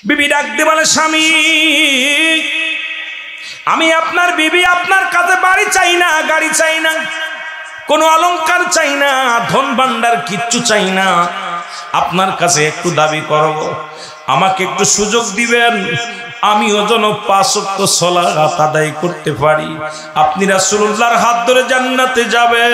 বিবি ডাক দিয়ে বলে, স্বামী আমি আপনার বিবি, আপনার কাছে বাড়ি চাই না, গাড়ি চাই না, কোনো অলংকার চাই না, ধন ভান্ডার কিচ্ছু চাই না, আপনার কাছে একটু দাবি করব, আমাকে একটু সুযোগ দিবেন, আমিও যেন 5 ওয়াক্ত সালাত আদায় করতে পারি, আপনি রাসূলুল্লাহর হাত ধরে জান্নাতে যাবেন,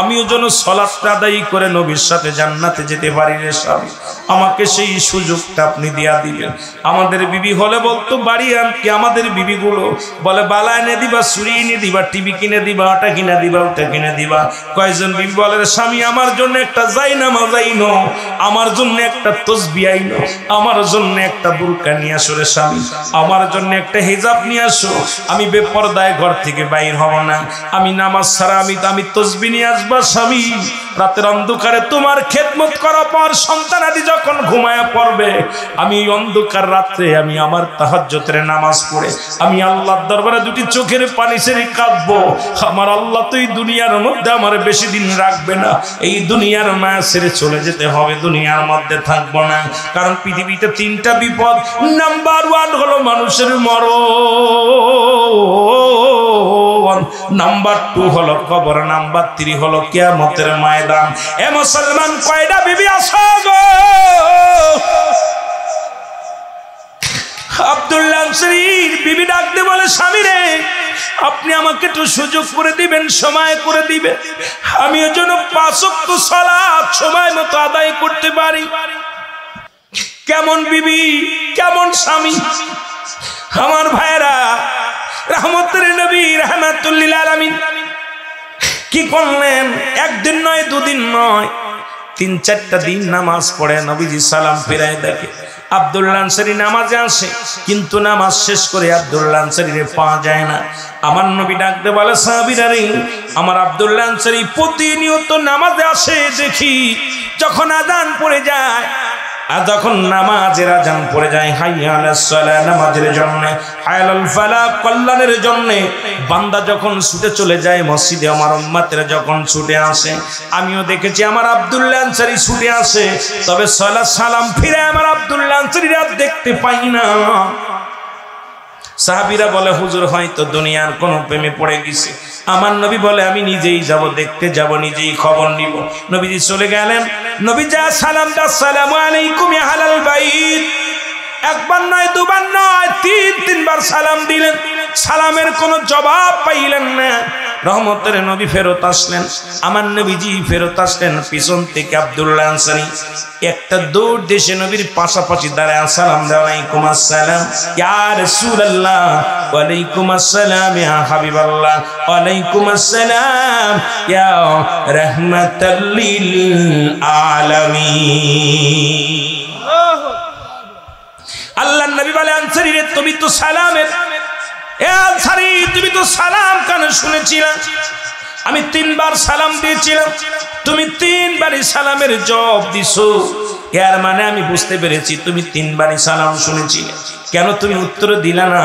আমিও যেন সালাতটা আদায় করে নবীর সাথে জান্নাতে যেতে পারি রে স্বামী, আমাকে সেই সুযোগটা আপনি দিয়া দিবেন। আমাদের বিবি হলে বলতো বাড়ি আনকি, আমাদের বিবিগুলো বলে বালা এনে দিবা, চুরি এনে দিবা, টিভি কিনে দিবা, ওটা কিনে দিবা, ওটা কিনে দিবা। কয়েকজন বিবি বলে স্বামী আমার জন্য একটা জায়নামাজ আইনো, আমার জন্য একটা তাসবিহ আইনো, আমার জন্য একটা বুরকা নিয়ে আসো রে স্বামী, আমার জন্য একটা হিজাব নিয়ে আসো, আমি বেপরদায় ঘর থেকে বাইর হব না, আমি নামাজ ছাড়া আমি তাসবিহ নিয়ে আসবা স্বামী, রাতের অন্ধকারে তোমার খেদমত করার পর সন্তানাদি যখন ঘুমায়া পড়বে, আমি অন্ধকার রাত্রে আমি আমার তাহাজ্জুদের নামাজ পড়ে আমি আল্লাহর দরবারে দুটি চোখের পানি ছেড়ে কাঁদবো, আমার আল্লাহ তো এই দুনিয়ার মধ্যে আমার বেশি দিন রাখবে না, এই দুনিয়ার মায়া ছেড়ে চলে যেতে হবে, দুনিয়ার মধ্যে থাকবো না, কারণ পৃথিবীতে 3টা বিপদ, নাম্বার 1 হলো মানুষের মরণ, নাম্বার 2 হলো কবর, নাম্বার 3 হলো কিয়ামতের ময়দান। এ মুসলমান কয়টা বিবি আছো গো? আব্দুল্লাহ আনসারীর বিবি ডাক দিয়ে বলে, স্বামী রে আপনি আমাকে একটু সুযোগ করে দিবেন, সময় করে দিবেন, আমিও যেন 5 ওয়াক্ত সালাত সময় মতো আদায় করতে পারি। কেমন বিবি, কেমন স্বামী? আমার ভাইরা, রহমতের নবী রাহমাতুল লিল আলামিন কি করলেন? একদিন নয়, 2 দিন নয়, 3-4টা দিন নামাজ পড়ে নবীজি সালাম ফিরায় দেখে আব্দুল্লাহ আনসারী নামাজে আসে, কিন্তু নামাজ শেষ করে আব্দুল্লাহ আনসারীরে পাওয়া যায় না। আমার নবী ডাকতে বলে, সাহাবীরা রে, আমার আব্দুল্লাহ আনসারী প্রতিনিয়ত নামাজে আসে, দেখি যখন আযান পড়ে যায়, আর যখন নামাজের আযান পড়ে যায়, হাইয়া আলাস সালাহ নামাজের জন্য, হাইয়া আলাল ফালাহ কল্যাণের জন্য বান্দা যখন ছুটে চলে যায় মসজিদে, আমার উম্মতেরা যখন ছুটে আসে, আমিও দেখেছি আমার আব্দুল্লাহ আনসারী ছুটে আসে, তবে সালাত সালাম ফিরে আমার আব্দুল্লাহ আনসারীরা দেখতে পাই না। সাহাবীরা বলে, হুজুর হয়তো দুনিয়ার কোন প্রেমে পড়ে গেছে। আমার নবী বলে, আমি নিজেই যাব, দেখতে যাব, নিজেই খবর নিব। নবীজি চলে গেলেন, নবী যা সালাম দা, আসসালামু আলাইকুম ইয়া আহলাল বাইত, একবার নয়, 2 বার নয়, 3 বার সালাম দিলেন, সালামের কোনো জবাব পাইলেন না। রহমতের নবী ফেরত আসলেন, আমার নবীজি ফেরত আসলেন, পিছন থেকে আব্দুল্লাহ আনসারী একটা দৌড় দেশে নবীর পাশাপাশি দাঁড়ায় সালাম দেয়, ওয়ালাইকুম আসসালাম ইয়া রাসূলুল্লাহ, ওয়ালাইকুম আসসালাম ইয়া হাবিবাল্লাহ, ওয়ালাইকুম আসসালাম ইয়া রাহমাতাল লিল আলামিন। আল্লাহর নবী বলে, আনসারী রে তুমি তো সালামের, এ আনসারী তুমি তো সালাম কানে শুনেছিলাম, আমি 3 বার সালাম দিয়েছিলাম, তুমি 3 বারই সালামের জবাব দিছো, এর মানে আমি বুঝতে পেরেছি তুমি 3 বারই সালাম শুনেছিলে, কেন তুমি উত্তর দিলা না?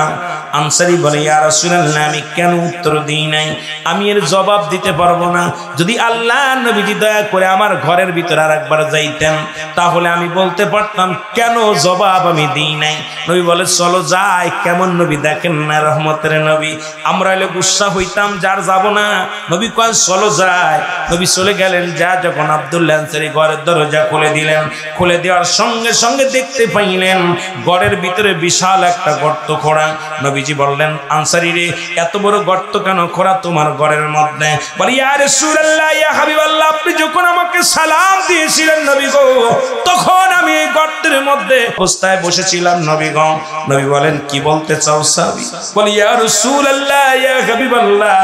আনসারী বলে, ইয়া রাসূলুল্লাহ আমি কেন উত্তর দিই নাই, আমি এর জবাব দিতে পারবো না, যদি আল্লাহ নবীজি দয়া করে আমার ঘরের ভিতরে আরেকবার যাইতেন তাহলে আমি বলতে পারতাম কেন জবাব আমি দিই নাই। নবী বলে, চলো যাই। কেমন নবী দেখেন না, রহমতের নবী, আমরা হলে গুসা হইতাম যার যাব না, নবী কয় চলো যাই। নবী চলে গেলেন, যা যখন আব্দুল্লাহ আনসারী ঘরের দরজা খুলে দিলেন, খুলে দেওয়ার সঙ্গে সঙ্গে দেখতে পাইলেন ঘরের ভিতরে বিশাল একটা গর্ত খোঁড়া। নবীজি বললেন, আনসারী রে এত বড় গর্ত কেন খোঁড়া তোমার ঘরের মধ্যে? বলি, ইয়া রাসূলুল্লাহ ইয়া হাবিবাল্লাহ, আপনি যখন আমাকে সালাম দিয়েছিলেন নবী গো, তখন আমি এই গর্তের মধ্যে অবস্থায় বসেছিলাম নবী গো। নবী বলেন, কি বলতে চাও সাহাবী? বলি, ইয়া রাসূলুল্লাহ ইয়া হাবিবাল্লাহ,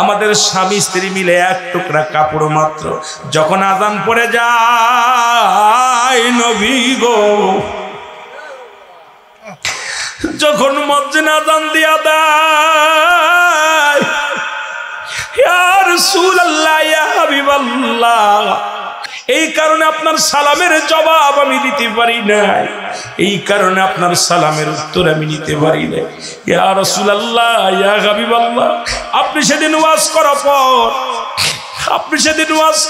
আমাদের স্বামী স্ত্রী মিলে 1 টুকরা কাপড় মাত্র, যখন আযান পড়ে যায় নবী গো, যখন মুয়াজ্জিন আযান দিয়া দেয়, ইয়া রাসূলুল্লাহ ইয়া হাবিবাল্লাহ, এই কারণে আপনার সালামের জবাব আমি দিতে পারি না, এই কারণে আপনার সালামের উত্তর আমি নিতে পারি না। ইয়া রাসূলুল্লাহ ইয়া হাবিবাল্লাহ, আপনি সেদিন ওয়াজ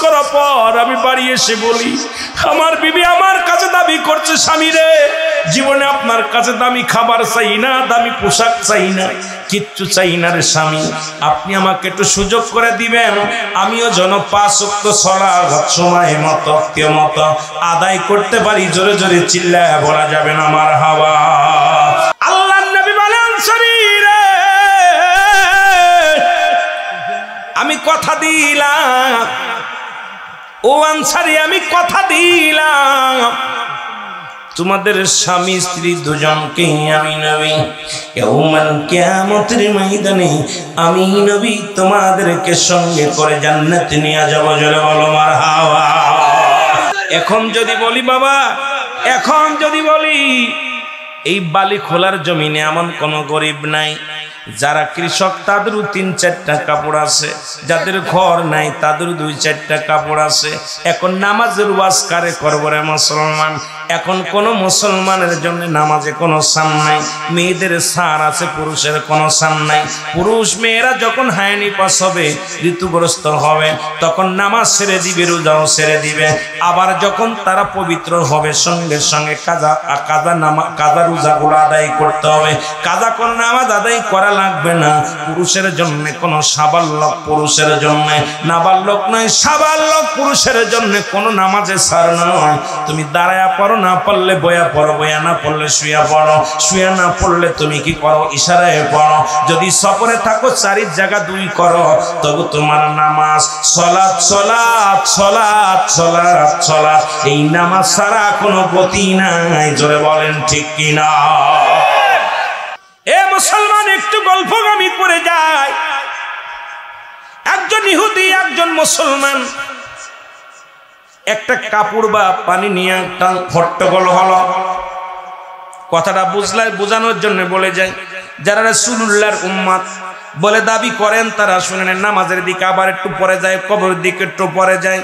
করার পর আমি বাড়ি এসে বলি, আমার বিবি আমার কাছে দাবি করতে বলছে স্বামী রে, জীবনে আপনার কাছে দামি খাবার চাই না, দামি পোশাক চাই না, কিচ্ছু চাই না রে স্বামী, আপনি আমাকে একটু সুযোগ করে দিবেন, আমিও যেন 5 ওয়াক্ত সালাত সময় মতো মতো আদায় করতে পারি। জোরে জোরে চিল্লায় বলা যাবে না মারহাবা। আল্লাহর নবী বলেন শরীরে আমি কথা দিলাম, ও আনসারী আমি কথা দিলাম, তোমাদের স্বামী স্ত্রী দুজনকে আমি নবী ইয়াউমাল কিয়ামতের ময়দানে আমি নবী তোমাদেরকে সঙ্গে করে জান্নাতে নিয়ে যাব। জোরে বলো মারহাবা। এখন যদি বলি বাবা, এখন যদি বলি এই বালি খোলার জমিনে এমন কোন গরিব নাই, যারা কৃষক তাদেরও 3-4টা কাপড় আছে, যাদের ঘর নাই তাদেরও 2-4টা কাপড় আছে। এখন নামাজের ওয়াজ কারে করব রে মুসলমান? এখন কোন মুসলমানের জন্য নামাজে কোনো সান নাই, মেয়েদের সার আছে, পুরুষের কোনো সান নাই। পুরুষ মেয়েরা যখন হায়নি পাস হবে, ঋতুগ্রস্ত হবে, তখন নামাজ ছেড়ে দিবে, রোজাও ছেড়ে দিবে। আবার যখন তারা পবিত্র হবে, সঙ্গে সঙ্গে কাজা রোজাগুলো আদায় করতে হবে। কাজা কোন নামাজ আদায় করা লাগবে না। পুরুষের জন্য কোন সাবালক, পুরুষের জন্য নাবালক নয়, সাবালক পুরুষের জন্য কোন নামাজে সার নয়। তুমি দাঁড়ায়া পড়ো, না পড়লে বয়া পড়ো, বয়া না পড়লে শুয়া পড়ো, শুয়া না পড়লে তুমি কি করো? ইশারায় পড়ো। যদি সফরে থাকো 4 জায়গা 2 করো, তবু তোমার নামাজ সালাত সালাত সালাত সালাত সালাত, এই নামাজ ছাড়া কোনো গতি নাই। জোরে বলেন ঠিক কিনা? এ মুসলমান, একটু গল্প আমি করে যাই। একজন ইহুদি একজন মুসলমান একটা কাপড় বা পানি নিয়ে একটা হট্টগোল হলো। কথাটা বোঝানোর জন্য বলে যায়, যারা রাসূলুল্লাহর উম্মত বলে দাবি করেন তারা শুনেন, নামাজের দিকে আবার একটু পরে যায়, কবরের দিকে একটু পরে যায়,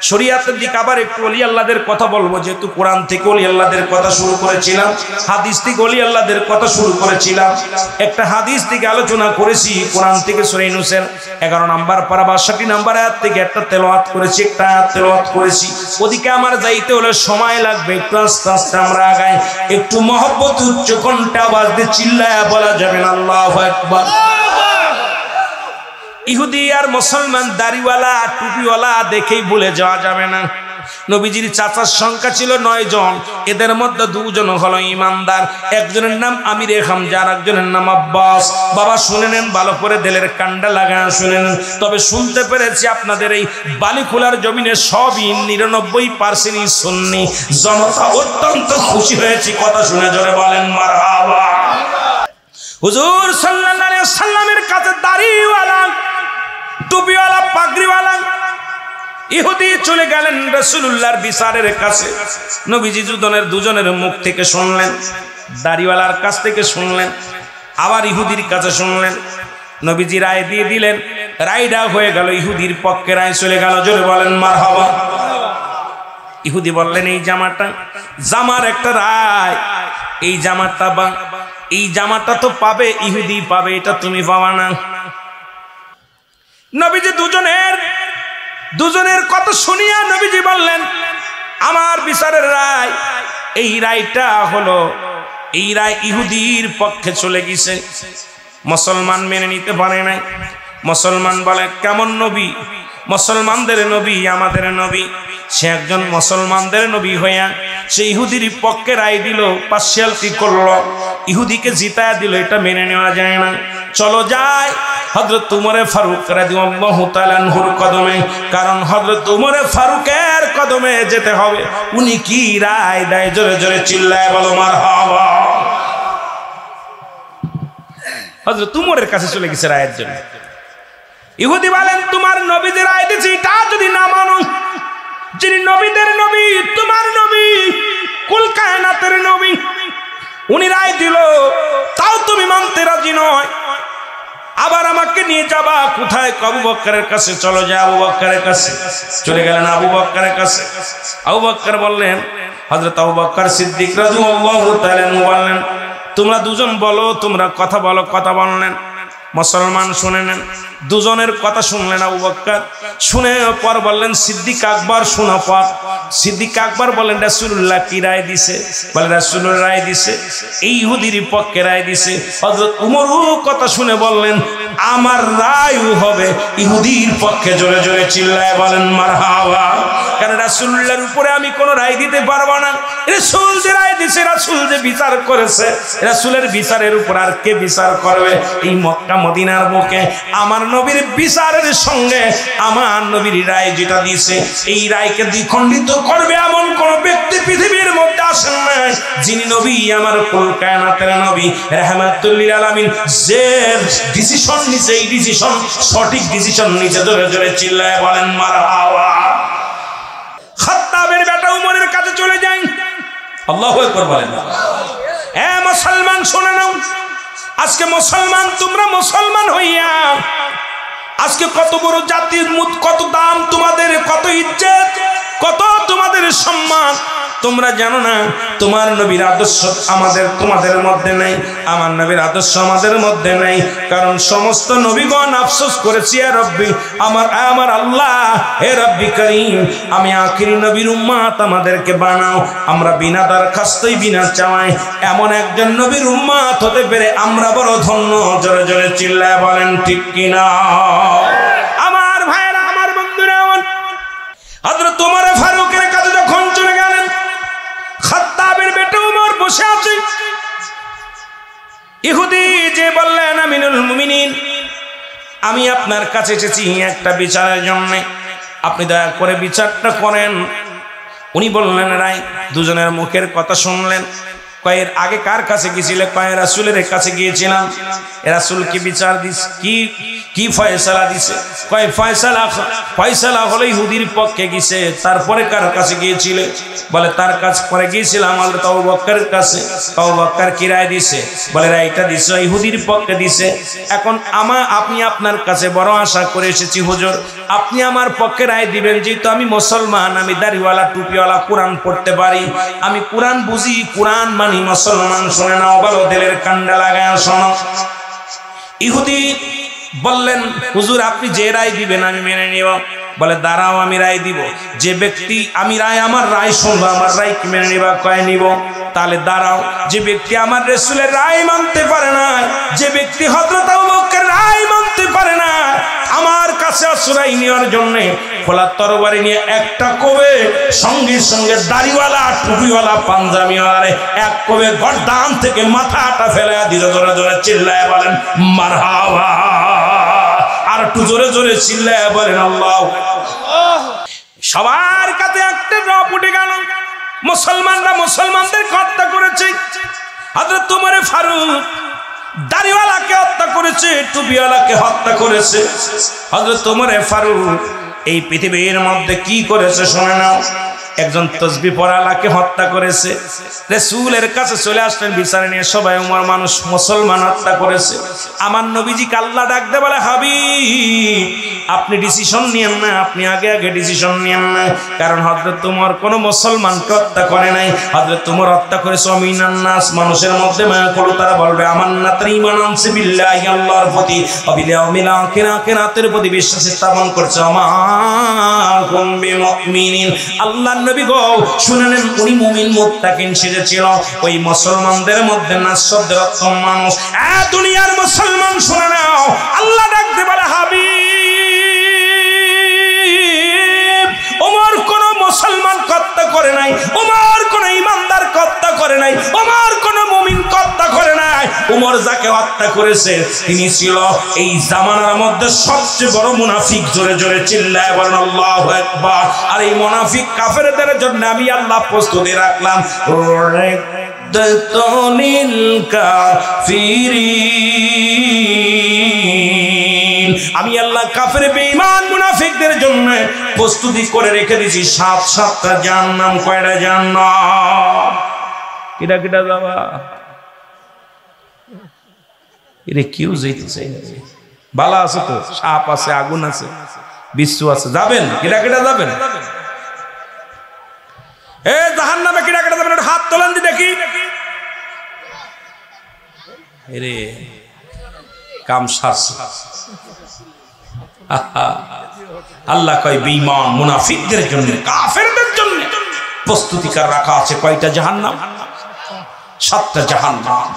শরীয়তের দিকে আবার একটু ওলি আল্লাহদের কথা বলবো। যেহেতু কোরআন থেকে ওলি আল্লাহদের কথা শুরু করেছিলাম, হাদিস থেকে ওলি আল্লাহদের কথা শুরু করেছিলাম। একটা হাদিস থেকে আলোচনা করেছি, কোরআন থেকে সূরা ইউনূসের 11 নম্বর পারা 62 নম্বর আয়াত থেকে একটা তেলাওয়াত করেছি, একটা আয়াত তেলাওয়াত করেছি। ওদিকে আমার যাইতে হলে সময় লাগবে, একটু আস্তে আস্তে আমরা আগাই। একটু মহব্বত উচ্চ কণ্ঠে আওয়াজ দিয়ে চিল্লায়া বলা যাবে না আল্লাহু আকবার। ইহুদি আর মুসলমান, দাড়িওয়ালা টুপিওয়ালা দেখেই ভুলে যাওয়া যাবে না। নবীজির চাচার সংখ্যা ছিল 9 জন, এদের মধ্যে 2 জন হলো ইমানদার। একজনের নাম আমির হামজা, আর একজনের নাম আব্বাস। বাবা শুনে নেন ভালো করে, দিলের কান্ডা লাগায় শুনে নেন। তবে শুনতে পেরেছি আপনাদের এই বালিখোলার জমিনে সবই 99% সুন্নি। জনতা অত্যন্ত খুশি হয়েছি, কথা শুনে জোরে বলেন মারহাবা। হুজুর সাল্লাল্লাহু আলাইহি ওয়াসাল্লামের কাছে দাড়িওয়ালা টুপিওয়ালা পাগড়িওয়ালা ইহুদি চলে গেলেন রাসূলুল্লাহর বিচারের কাছে। নবীজি দুজনের মুখ থেকে শুনলেন, দাড়িওয়ালার কাছ থেকে শুনলেন, আবার ইহুদির কাছে শুনলেন। নবীজি রায় দিয়ে দিলেন, রায়টা হয়ে গেল ইহুদির পক্ষে, রায় চলে গেল। জোরে বলেন মারহাবা। ইহুদি বললেন, এই জামার একটা রায়, এই জামাটা তো পাবে ইহুদি পাবে, এটা তুমি পাবা না। নবীজি দুজনের কথা শুনিয়া নবীজি বললেন, আমার বিচারের রায়, এই রায়টা হলো, এই রায় ইহুদির পক্ষে চলে গেছে। মুসলমান মেনে নিতে পারে নাই। মুসলমান বলে, কেমন নবী? মুসলমানদের নবী, আমাদের নবী। সে একজন মুসলমানদের নবী হইয়া সে ইহুদির পক্ষে রায় দিল, পার্সিয়ালিটি করলো, ইহুদিকে জিতায়া দিল। এটা মেনে নেওয়া যায় না। চলো যাই হযরত উমরে ফারুক রাদিয়াল্লাহু তাআলা আনহুর কদমে, কারণ হযরত উমরে ফারুকের কদমে যেতে হবে। উনি কি রায় দেয়? জোরে জোরে চিল্লায় বলো মারহাবা। হযরত উমরের কাছে চলে গেছে রায়ের জন্য। ইহুদি বলেন, তোমার নবীদের রায় দিয়েছি, এটা যদি না মানো, যিনি নবীদের নবী, তোমার নবী, কুল কায়নাতের নবী, উনি রায় দিল, তাও তুমি মানতে রাজি নয়। আবার আমাকে নিয়ে যাবা কোথায়? আবু বকরের কাছে। চলো যাই আবু বকরের কাছে। চলে গেলেন আবু বকরের কাছে। আবু বকর বললেন, হযরত আবু বকর সিদ্দিক রাদিয়াল্লাহু তাআলা বললেন, তোমরা দুজন বলো, তোমরা কথা বলো। কথা বললেন। মুসলমান শুনে নেন। দুজনের কথা শুনলেন আবু বকর, শুনে পর বললেন সিদ্দিক আকবর শোনা পর। সিদ্দিক আকবর বলেন রাসূলুল্লাহ কি রায় দিছে? বলে রাসূলুল্লাহ রায় দিছে এই ইহুদির পক্ষে রায় দিছে। হযরত উমরও কথা শুনে বললেন আমার রায়ও হবে ইহুদির পক্ষে। জোরে জোরে চিল্লায় বলেন মারহাবা। কারণ রাসূলুল্লাহর উপরে আমি কোনো রায় দিতে পারবো না। রাসূল যে রায় দিছে, রাসূল যে বিচার করেছে, রাসূলের বিচারের উপর আর কে বিচার করবে? এই মক্কা মদিনার বুকে আমার নবীর বিচারের সঙ্গে আমার নবীর রায় যেটা দিয়েছে এই রায়কে দ্বিখণ্ডিত করবে এমন কোন ব্যক্তি পৃথিবীর মধ্যে আসেন না, যিনি নবী আমার কুল কায়নাতের নবী রাহমাতুল লিল আলামিন যে ডিসিশন নিছে, এই ডিসিশন সঠিক ডিসিশন নিছে। জোরে জোরে চিল্লায় বলেন মারহাবা। খাত্তাবের বেটা উমরের কাছে চলে যান। আল্লাহু আকবার বলেন। এ মুসলমান শুনে নাও, আজকে মুসলমান তোমরা মুসলমান হইয়া আজকে কত বড় জাতির মুদ, কত দাম তোমাদের, কত ইজ্জত, কত তোমাদের সম্মান তোমরা জানো না। তোমার নবীর আদর্শ আমাদের তোমাদের মধ্যে নাই, আমার নবীর আদর্শ আমাদের মধ্যে নাই। কারণ সমস্ত নবীগণ আফসোস করেছি হে রব্বি, আমার আল্লাহ হে রব্বি করিম, আমি আখিরি নবীর উম্মত আমাদেরকে বানাও। আমরা বিনা দরখাস্তই বিনা চাওয়ায় এমন একজন নবীর উম্মত হতে পেরে আমরা বড় ধন্য। জোরে জোরে চিল্লায় বলেন ঠিক কিনা? আমার ভাইরা, আমার বন্ধুরা, হযরত ওমর ফারুকের কাছে যখন চলে গেলেন, খাত্তাবের বেটা ওমর বসে আছে। ইহুদি যে বললেন আমিনুল মুমিনিন, আমি আপনার কাছে এসেছি একটা বিচারের জন্য, আপনি দয়া করে বিচারটা করেন। উনি বললেন রায়। দুজনের মুখের কথা শুনলেন। কয়ের আগে কার কাছে গিয়েছিলে? কয় রাসূলের কাছে গিয়েছিলাম। রাসূল কি বিচার দিস, কি ফয়সালা দিছে? কয় ফয়সালা হলো ইহুদির পক্ষে গিয়েছে। তারপরে কার কাছে গিয়েছিলে? বলে তার কাছে পরে গিয়েছিলাম হযরত আবু বকরের কাছে। আবু বকর কি রায় দিছে? বলে রায়টা দিছে ইহুদির পক্ষে দিছে। এখন আপনি আপনার কাছে বড় আশা করে এসেছি হুজুর, আপনি আমার পক্ষে রায় দিবেন। যেহেতু আমি মুসলমান, আমি দাড়িওয়ালা টুপিওয়ালা, কোরআন পড়তে পারি, আমি কোরআন বুঝি, কোরআন মানি। মুসলমান শুনে নাও, ভালো দিলের কান্ডা লাগায় শোনো। ইহুদি বললেন হুজুর আপনি যে রায় দিবেন আমি মেনে নিব। বলে দাঁড়াও আমি রায় দিব। যে ব্যক্তি আমি রায়, আমার রায় শুনবো, আমার রায় কি মেনে নিবা? কয় নিব। তাহলে দাঁড়াও, যে ব্যক্তি আমার রাসূলের রায় মানতে পারে না, যে ব্যক্তি হযরত আবু বকরের রায় মানতে পারে না, আমার কাছে আশ্রয় নেওয়ার জন্য খোলা তরবারি নিয়ে একটা কোবে সঙ্গে সঙ্গে দাড়িওয়ালা টুপিওয়ালা পাঞ্জাবিওয়ালা এক কোবে গর্দান থেকে মাথাটা ফেলে দিল। জোরে জোরে চিল্লায় বলেন মারহাবা। আর একটু জোরে জোরে চিল্লায় বলেন আল্লাহু আকবার। সবার কাছে একটা রব উঠে গেল। মুসলমানরা মুসলমানদের হত্যা করেছে। হযরত ওমর ফারুক দাড়িওয়ালাকে হত্যা করেছে, টুপিওয়ালাকে হত্যা করেছে। হযরত ওমর ফারুক এই পৃথিবীর মধ্যে কি করেছে শুনে নাও। একজন তসবিহ পড়ালাকে হত্যা করেছে। রাসূলের কাছে চলে আসলেন বিচার নিয়ে, সবাই উমর মানুষ মুসলমান হত্যা করেছে। আমার নবীজিকে আল্লাহ ডাক দে বলে হাবিব আপনি ডিসিশন নিয়েন না, আপনি আগে আগে ডিসিশন নিয়েন না। কারণ হযরত ওমর কোন মুসলমানকে হত্যা করে নাই। হযরত ওমর হত্যা করেছে অমিনান নাস, মানুষের মধ্যে মায়া করো, তারা বলবে আমান্না ঈমান আনছে বিল্লাহি, আল্লাহর প্রতি, ওয়াবিল ইয়াউমিল আখির, আখিরাতের প্রতি বিশ্বাস স্থাপন করছে। আমাকুম বিমুমিনিন, আল্লাহ নবী গো শুনেন, উনি মুমিন মুত্তাকিন সেজেছিল। ওই মুসলমানদের মধ্যে নাস শব্দের অর্থ মানুষ। দুনিয়ার মুসলমান শুনে নাও, আল্লাহ ডাক দে বলে হাবিব ওমর কোন মুসলমান হত্যা করে নাই, ওমর কোন ইমানদার হত্যা করে নাই, ওমর কোন মুমিন হত্যা করে নাই। ওমর যাকে হত্যা করেছে তিনি ছিল এই জামানার মধ্যে সবচেয়ে বড় মুনাফিক। জোরে জোরে চিল্লায় বলেন আল্লাহু আকবার। আর এই মুনাফিক কাফেরদের জন্য আমি আল্লাহ প্রস্তুতি রাখলাম আমি আল্লাহ কাফের বেঈমান মুনাফিকদের জন্য প্রস্তুতি করে রেখে দিয়েছি 7-7টা জাহান্নাম। কয়টা জাহান্নাম? কিটা কিটা যাবা? এরে কেউ যেতে চাই না। বালা আছে তো, সাপ আছে, আগুন আছে, বিচ্ছু আছে, যাবেন? কিটা কিটা যাবেন? এ জাহান্নামে কিটা কিটা যাবেন? হাত তোলেন দি দেখি। এরে কাম সারছে। আল্লাহ কয় বেঈমান মুনাফিকদের জন্য, কাফেরদের জন্য প্রস্তুতিকার রাখা আছে কয়টা জাহান্নাম? 7টা জাহান্নাম।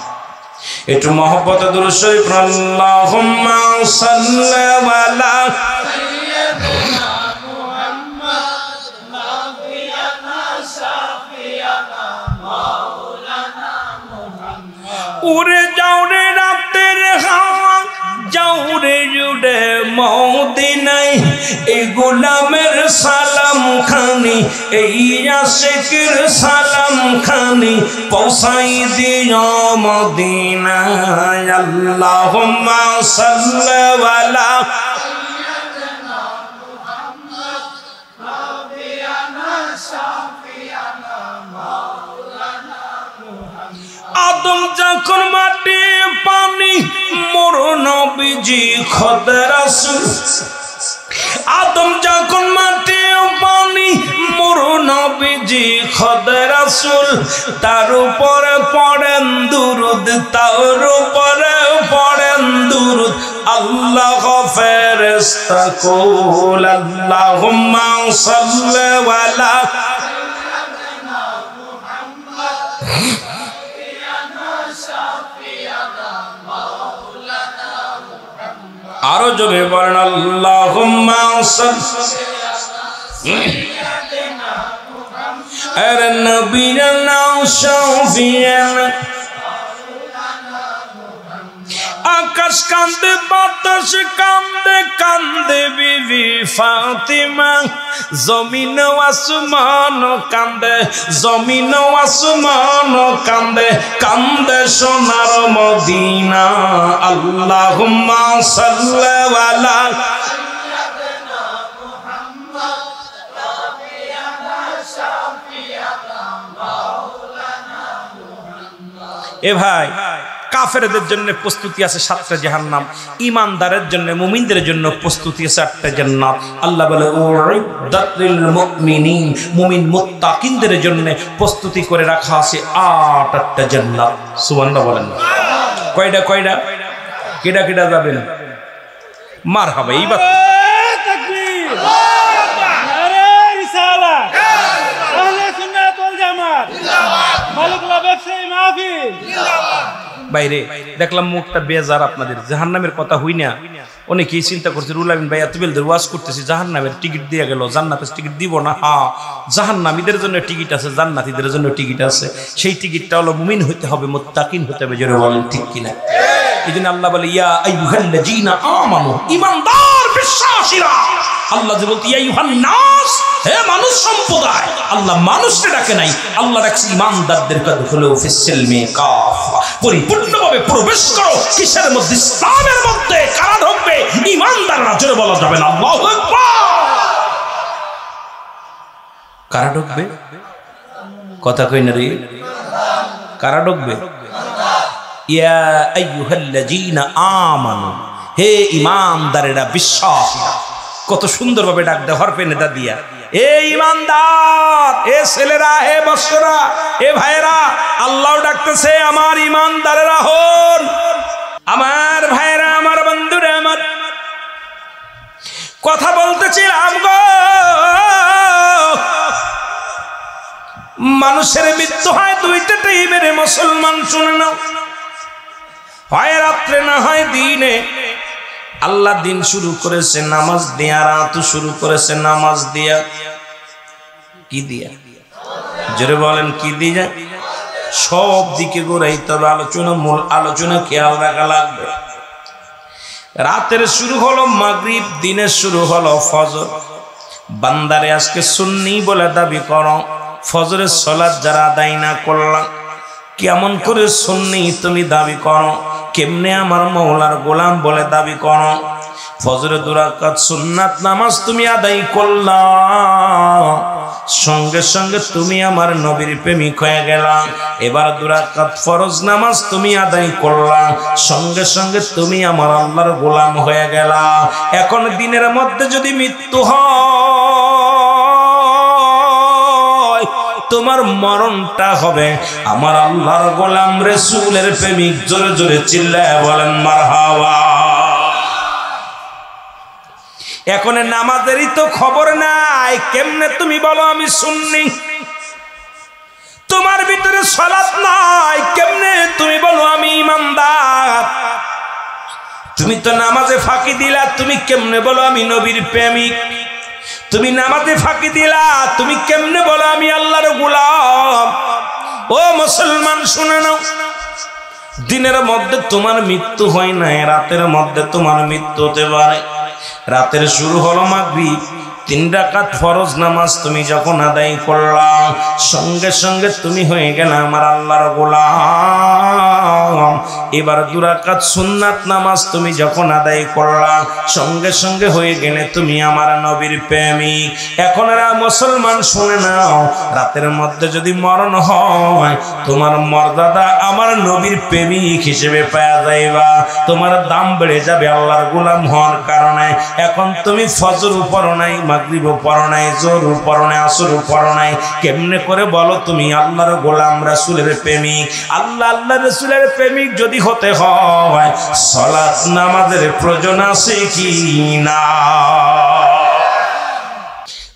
একটু মহব্বতে দুরূদ শরীফ আল্লাহুম্মা সাল্লি আলা সাইয়্যিদিনা মুহাম্মদ নাবিয়ানা শাফিয়ানা মাওলানা মুহাম্মদ। উড়ে যাও রে রাতের হাওয়া, যাও রে জুড়ে মদিনায়, এই গোলামের সালাম খানি, এই আশিকের সালাম খানি পৌঁছাই দিও মদিনায়। আল্লাহুম্মা সাল্লি আলা সাইয়্যিদিনা মুহাম্মদ নাবিয়ানা শাফিয়ানা মাওলানা মুহাম্মদ। আদম যখন মাটি পানি, মোর নবীজি খোদা রাসূল। আদম যখন মাটি পানি, মোর নবীজি খোদা রাসূল। তার উপরে পড়েন দুরুদ, তার উপরে পড়েন দুরুদ আল্লাহ ফেরেশতা কুল। আল্লাহুম্মা সাল্লি আলা সাইয়্যিদিনা মুহাম্মদ নাবিয়ানা শাফিয়ানা মাওলানা মুহাম্মদ। আরো জোরে বলেন আল্লাহুম্মা সাল্লি আলা আরে নবিয়ানা শাফিয়ানা। আকাশ কান্দে, বাতাস কান্দে, কান্দে বিবি ফাতিমা। জমিন আসমান কান্দে, জমিন আসমান কান্দে, কান্দে সোনার মদিনা। আল্লাহুম্মা সাল্লি আলা সাইয়্যিদিনা মুহাম্মদ নাবিয়ানা শাফিয়ানা মাওলানা মুহাম্মদ। এ ভাই, কাফেরদের জন্য প্রস্তুতি আছে 7টা জাহান্নাম, ঈমানদারের জন্য মুমিনদের জন্য প্রস্তুতি আছে 8টা জান্নাত। আল্লাহ বলে উইদ্দাত লিল মুমিনিন, মুমিন মুত্তাকিনদের জন্য প্রস্তুতি করে রাখা আছে 8টা জান্নাত। সুবহানাল্লাহ বলেন। কয়টা কয়টা? কেডা কেডা যাবেন? মারহাবা। এইবার তাকবীর, নারে রিসালাত, আহলে সুন্নাত ওয়াল জামাত জিন্দাবাদ, মালিকুল্লাহ ব্যবসায়ী মাহফিল জিন্দাবাদ। বাইরে দেখলাম মুখটা বেজার আপনাদের, জাহান্নামের কথা হই না। অনেকেই চিন্তা করছে রুল আমিন ভাই এতবেলদের ওয়াজ করতেছি, জাহান্নামের টিকিট দিয়ে গেল, জান্নাতের টিকিট দিব না। হ্যাঁ, জাহান্নামীদের জন্য টিকিট আছে, জান্নাতীদের জন্য টিকিট আছে। সেই টিকিটটা হলো মুমিন হইতে হবে, মুত্তাকিন হতে হবে। জোরে বলেন ঠিক কিনা? এই জন্য আল্লাহ বলে ইয়া আইয়ুহাল্লাযীনা আমানু, ঈমানদার বিশ্বাসীরা। আল্লাহ যে বলতে ইয়া আইয়ুহান নাস, হে মানুষ সম্প্রদায়, আল্লাহ মানুষকে ডাকে নাই, আল্লাহ ডাকছে ঈমানদারদেরকে। দুখুলু ফিস সিলমি কাফা, পরিপূর্ণভাবে প্রবেশ করো। কিসের মধ্যে? ইসলামের মধ্যে। কারা ঢুকবে? ঈমানদাররা। জোরে বলা যাবে না আল্লাহু আকবার। কারা ঢুকবে? কথা কই না রে। কারা ঢুকবে? ইয়া আইয়ুহাল্লাযীনা আমানু, হে ঈমানদারেরা, বিশ্বাসীরা। কত সুন্দরভাবে ডাক দেয় হরফে নেদা দিয়া। এ ঈমানদার, এ ছেলেরা, এ বৎসরা, এ ভাইরা, আল্লাহ ডাকতেছে আমার ঈমানদারেরা হন। আমার ভাইরা, আমার বন্ধুরা, আমার কথা বলতেছিলাম গো। মানুষের মৃত্যু হয় 2টা টাইমের, মুসলমান শুনে নাও, হয় রাত্রে না হয় দিনে। আল্লাহ দিন শুরু করেছে নামাজ দিয়া, রাত শুরু করেছে নামাজ দিয়া। কি দিয়া? জোরে বলেন কি দিয়া? সব দিকে ঘুরাইতে হবে। আলোচনা, মূল আলোচনা খেয়াল রাখা লাগবে। রাতের শুরু হলো মাগরিব, দিনের শুরু হলো ফজর। বান্দারে আজকে সুন্নি বলে দাবি করো, ফজরের সালাত যারা আদায় না করলাম, কেমন করে সুন্নি তুমি দাবি করো? কেমনে আমার মওলার গোলাম বলে দাবি করো? ফজরে 2 রাকাত সুন্নাত নামাজ তুমি আদায় করলা, সঙ্গে সঙ্গে তুমি আমার নবীর প্রেমিক হয়ে গেলা। এবার 2 রাকাত ফরজ নামাজ তুমি আদায় করলা, সঙ্গে সঙ্গে তুমি আমার আল্লাহর গোলাম হয়ে গেলা। এখন দিনের মধ্যে যদি মৃত্যু হয়, তোমার মরণটা হবে আমার আল্লাহর গোলাম রাসূলের প্রেমিক। জোরে জোরে চিল্লায় বলেন মারহাবা। এখন নামাজেরই তো খবর নাই, কেমনে তুমি বলো আমি সুন্নি? তোমার ভিতরে সালাত নাই, কেমনে তুমি বলো আমি ইমানদার? তুমি তো নামাজে ফাঁকি দিলা, তুমি কেমনে বলো আমি নবীর প্রেমিক? তুমি নামাজে ফাঁকি দিলা, তুমি কেমনে বলো আমি আল্লাহর গোলাম? ও মুসলমান শুনে নাও, দিনের মধ্যে তোমার মৃত্যু হয় না, রাতের মধ্যে তোমার মৃত্যু হতে পারে। রাতের শুরু হলো মাগরিব, 3 রাকাত ফরজ নামাজ তুমি যখন আদায় করলা, সঙ্গে সঙ্গে তুমি হয়ে গেলে আমার আল্লাহর গোলাম। এবার 2 রাকাত সুন্নাত নামাজ তুমি যখন আদায় করলা, সঙ্গে সঙ্গে হয়ে গেলে তুমি আমার নবীর প্রেমিক। এখন এরা মুসলমান শুনে নাও, রাতের মধ্যে যদি মরণ হয়, তোমার মর্যাদা আমার নবীর প্রেমিক হিসেবে পাওয়া যাইবা, তোমার দাম বেড়ে যাবে আল্লাহর গোলাম হওয়ার কারণে। এখন তুমি ফজর পড়ো নাই, মাগরিবও পড়ো নাই, জোহরও পড়ো নাই, আসরও পড়ো নাই, কেমনে করে বলো তুমি আল্লাহর গোলাম রাসূলের প্রেমিক? আল্লাহ রাসূলের প্রেমিক যদি হতে হয়, সালাত নামাজের প্রয়োজন আছে কি না?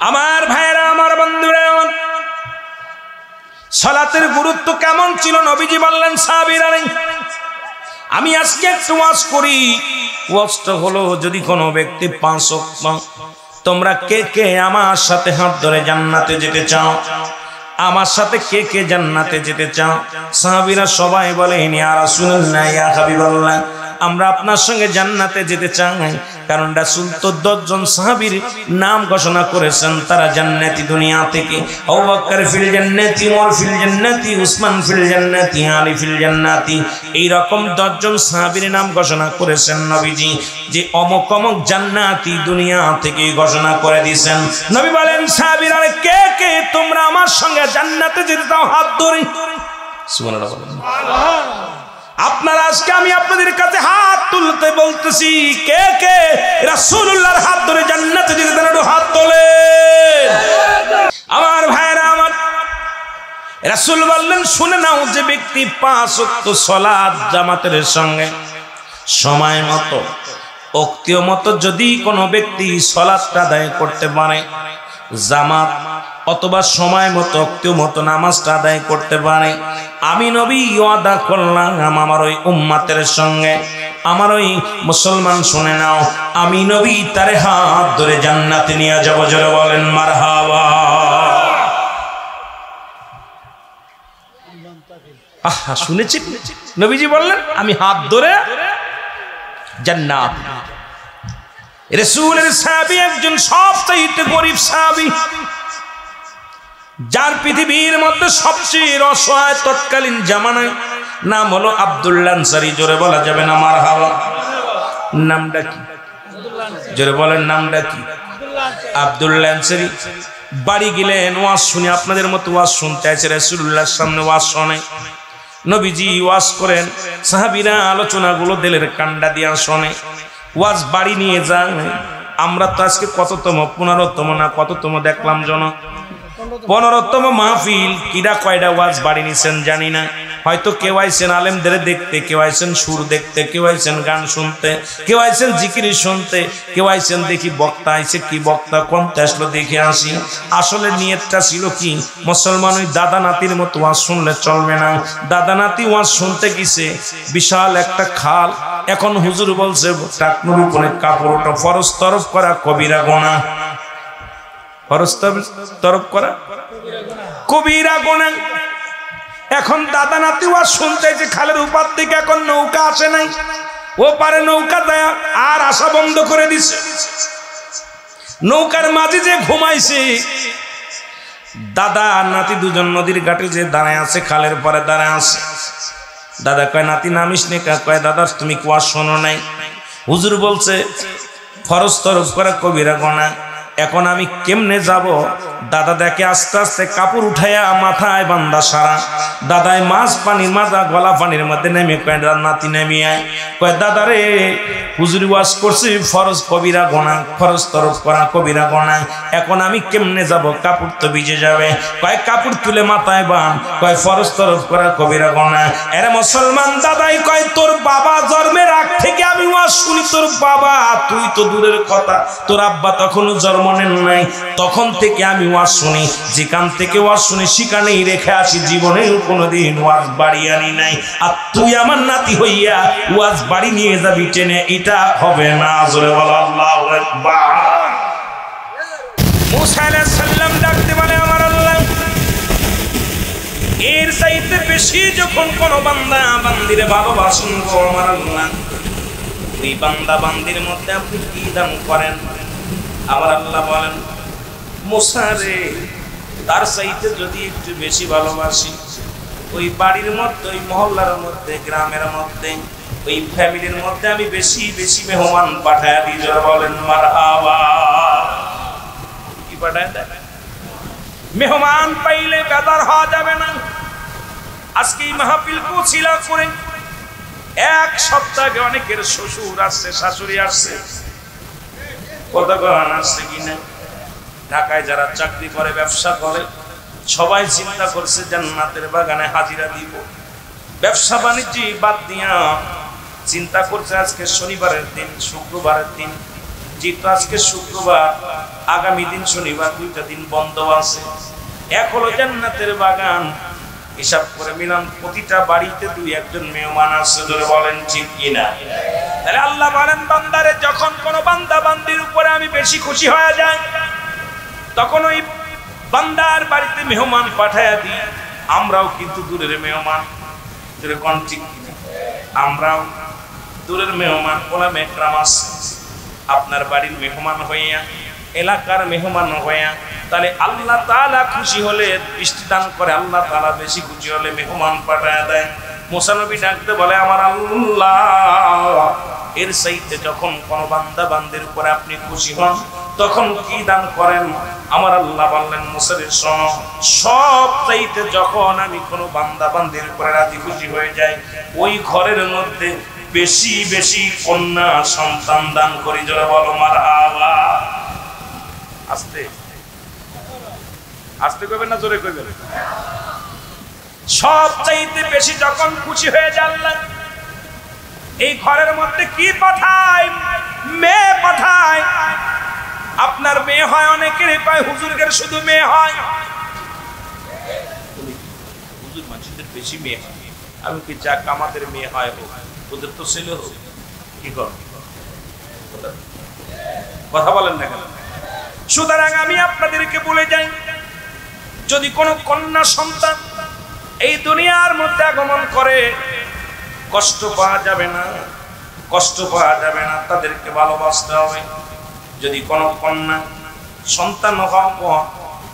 আমার ভাইরা, আমার বন্ধুরা, সালাতের গুরুত্ব কেমন ছিল নবীজি বললেন সাহাবীরা নেই। আমি আজকে একটু ওয়াজ করি, ওয়াজটা হলো যদি কোনো ব্যক্তি 5 ওয়াক্ত, তোমরা কে কে আমার সাথে হাত ধরে জান্নাতে যেতে চাও? আমার সাথে কে কে জান্নাতে যেতে চাও? সাহাবীরা সবাই বলে ইয়া রাসূলুল্লাহ, ইয়া হাবিবাল্লাহ, আমরা আপনার সঙ্গে জান্নাতে যেতে চাই। কারণ রাসূল তো 10 জন সাহাবীর নাম ঘোষণা করেছেন, তারা জান্নাতি দুনিয়া থেকে। আবু বকর ফিল জান্নাতি, ওমর ফিল জান্নাতি, উসমান ফিল জান্নাতি, আলী ফিল জান্নাতি, এই রকম 10 জন সাহাবীর নাম ঘোষণা করেছেন নবীজি, যে অমুক অমুক জান্নাতি দুনিয়া থেকে ঘোষণা করে দিয়েছেন। নবী বলেন সাহাবীরা কে কে তোমরা আমার সঙ্গে জান্নাতে যেতে চাও? হাত ধরে সুবহানাল্লাহ বলেন। আপনারা আজকে আমি আপনাদের কাছে হাত তুলতে বলতেছি, কে কে রাসূলুল্লাহর হাত ধরে জান্নাতে যেতে চান? একটু হাত তোলেন। আমার ভাইরা, আমার রাসূল বললেন শুনে নাও, যে ব্যক্তি 5 ওয়াক্ত সালাত জামাতের সঙ্গে সময় মতো ওক্তীয় মতো যদি কোনো ব্যক্তি সালাতটা আদায় করতে পারে, জামাত অথবা সময় মতো ওক্তীয় মতো নামাজটা আদায় করতে পারে, আমি নবী ওয়াদা করলাম আমার ওই উম্মতের সঙ্গে, আমার ওই মুসলমান শুনে নাও, আমি নবী তার হাত ধরে জান্নাতে নিয়ে যাব। জোরে বলেন মারহাবা। আহা, শুনেছি নবীজি বললেন আমি হাত ধরে জান্নাত। রাসূলের সাহাবী একজন সবচেয়ে গরীব সাহাবী, যার পৃথিবীর মধ্যে সবচেয়ে অসহায় তৎকালীন জামানায়, নাম হলো আব্দুল্লাহ আনসারী। জোরে বলা যাবে না মারহাবা? নামটা কি? জোরে বলেন, নামটা কি? আব্দুল্লাহ আনসারী। বাড়ি গেলেন, ওয়াজ শুনে, আপনাদের মতো ওয়াজ শুনতে আছে, রাসূলুল্লাহর সামনে ওয়াজ শোনে। নবীজি ওয়াজ করেন, সাহাবীরা আলোচনাগুলো দিলের কান্ডা দিয়া শোনে, ওয়াজ বাড়ি নিয়ে যায়। আমরা তো আজকে কততম, 15তম না কততম দেখলাম জন, 15তম মাহফিল। কিরা কয়টা ওয়াজ বাড়ি নিছেন জানি না। হয়তো কেউ আইছেন আলেমদের দেখতে, কেউ আইছেন সুর দেখতে, কেউ আইছেন গান শুনতে, কেউ আইছেন জিকির শুনতে, কেউ আইছেন দেখি বক্তা আইছে, কি বক্তা কোনটা আসলো দেখে আসি। আসলে নিয়তটা ছিল কি, মুসলমান ওই দাদা নাতির মতো ওয়াজ শুনলে চলবে না। দাদা নাতি ওয়াজ শুনতে গেছে, বিশাল একটা খাল। এখন হুজুর বলছে টাকনুর উপরে কাপড় ওটা ফরজ তরফ করা কবিরা গুনাহ, ফরজ তরফ করা কবিরা গুনাহ। এখন দাদা নাতি ওয়াজ শুনতে যে খালের উপর থেকে এখন নৌকা আসে নাই, ও পারে নৌকা দেয়া আর আসা বন্ধ করে দিছে। নৌকার মাঝে যে ঘুমাইছে, দাদা আর নাতি দুজন নদীর ঘাটে যে দাঁড়ায় আছে, খালের পরে দাঁড়ায় আছে। দাদা কয় নাতি নামিস নে, কয় দাদা তুমি ওয়াজ শোনো নাই? হুজুর বলছে ফরজ তরফ করা কবিরা গুনাহ। এখন আমি কেমনে যাব? দাদা দেখে আস্তে আস্তে কাপড় উঠাইয়া মাথায় বান্দা সারা। দাদাই মাছ পানির মাজা গলা পানির মধ্যে নেমে কয় নাতি নেমে আয়। কয় দাদা রে, হুজুরি ওয়াজ করছি ফরজ কবিরা গোনা, ফরজ তরফ করা কবিরা গোনা, এখন আমি কেমনে যাব? কাপড় তো ভিজে যাবে। কয় কাপড় তুলে মাথায় বান। কয় ফরজ তরফ করা কবিরা গোনা। এরে মুসলমান দাদাই কয় তোর বাবা জন্মের আগ থেকে আমি ওয়াজ শুনি। তোর বাবা, তুই তো দূরের কথা, তোর আব্বা তখনও জন্ম নেন নাই, তখন থেকে আমি ওয়াজ শুনি। যেখান থেকে ওয়াজ শুনি সেখানেই রেখে আসি, জীবনেও কোনোদিন ওয়াজ বাড়ি আনি নাই। আর তুই আমার নাতি হইয়া ওয়াজ বাড়ি নিয়ে যাবি টেনে, এটা হবে না। জোরে বলো আল্লাহু আকবার। মুসা আলাইহিস সালাম ডাকতে বলে আমার আল্লাহ, এর চাইতে বেশি যখন কোন বান্দা বান্দিরে ভালোবাসেন গো আমার আল্লাহ, ওই বান্দা বান্দির মধ্যে আপনি কি দান করেন? আমার আল্লাহ বলেন, মুসা রে, তার চাইতে যদি একটু বেশি ভালোবাসি, ওই বাড়ির মধ্যে, ওই মহল্লার মধ্যে, গ্রামের মধ্যে, ওই ফ্যামিলির মধ্যে আমি বেশি বেশি মেহমান পাঠায় দিই। যারা বলেন মারহাবা। কি পাঠায় দেয়? মেহমান পাইলে বেদার হওয়া যাবে না। আজকে এই মাহফিল কুছিলা করে এক সপ্তাহ আগে অনেকের শ্বশুর আসছে, শাশুড়ি আসছে, কতক্ষণ আসছে কিনা। ঢাকায় যারা চাকরি করে, ব্যবসা করে, সবাই চিন্তা করছে জান্নাতের বাগানে হাজিরা দিব। ব্যবসা বাণিজ্য বাদ দিয়া চিন্তা করছে আজকে শনিবারের দিন, শুক্রবারের দিন, যেহেতু আজকে শুক্রবার, আগামী দিন শনিবার, দুইটা দিন বন্ধ আছে। এক হলো জান্নাতের বাগান। হিসাব করে মিলাম প্রতিটা বাড়িতে দুই একজন মেহমান আসছে। ধরে বলেন ঠিক কিনা? তাহলে আল্লাহ বলেন, বান্দারে যখন কোন বান্দা বান্দির উপরে আমি বেশি খুশি হয়ে যাই, তখন ওই বান্দার বাড়িতে মেহমান পাঠায়া দিই। আমরাও কিন্তু দূরের মেহমান। কোন ঠিক কিনা? আমরাও দূরের মেহমান। ওলা মেকরাম আছে আপনার বাড়ির মেহমান হইয়া, এলাকার মেহমান হইয়া, তাহলে আল্লাহ তাআলা খুশি হলে বৃষ্টি দান করে, আল্লাহ তাআলা বেশি খুশি হলে মেহমান পাঠায় দেয়। মুসা নবী ডাকতে বলে আমার আল্লাহ, এর চাইতে যখন কোন বান্দা বান্দির উপরে আপনি খুশি হন, তখন কি দান করেন? আমার আল্লাহ বললেন, মুসারে শোনো, সব চাইতে যখন আমি কোন বান্দা বান্দির উপরে রাজি খুশি হয়ে যাই, ওই ঘরের মধ্যে বেশি বেশি কন্যা সন্তান দান করি। যারা বলো মারহাবা। আস্তে আস্তে কইবেন না জোরে কইবেন? সব চাইতে বেশি যখন খুশি হয়ে যান, এই ঘরের মধ্যে কি পাঠায়? মেয়ে পাঠায়। আপনার মেয়ে হয় অনেকেরই পায়, হুজুরের শুধু মেয়ে হয়। হুজুর মানুষদের বেশি মেয়ে হয়। আমি কি যাক আমাদের মেয়ে হয় হোক, ওদের তো ছেলে হোক। কি কর কথা বলেন না কেন? সুতরাং আমি আপনাদেরকে বলে যাই, যদি কোনো কন্যা সন্তান এই দুনিয়ার মধ্যে আগমন করে, কষ্ট পাওয়া যাবে না, কষ্ট পাওয়া যাবে না, তাদেরকে ভালোবাসতে হবে। যদি কোনো কন্যা সন্তান হওয়া,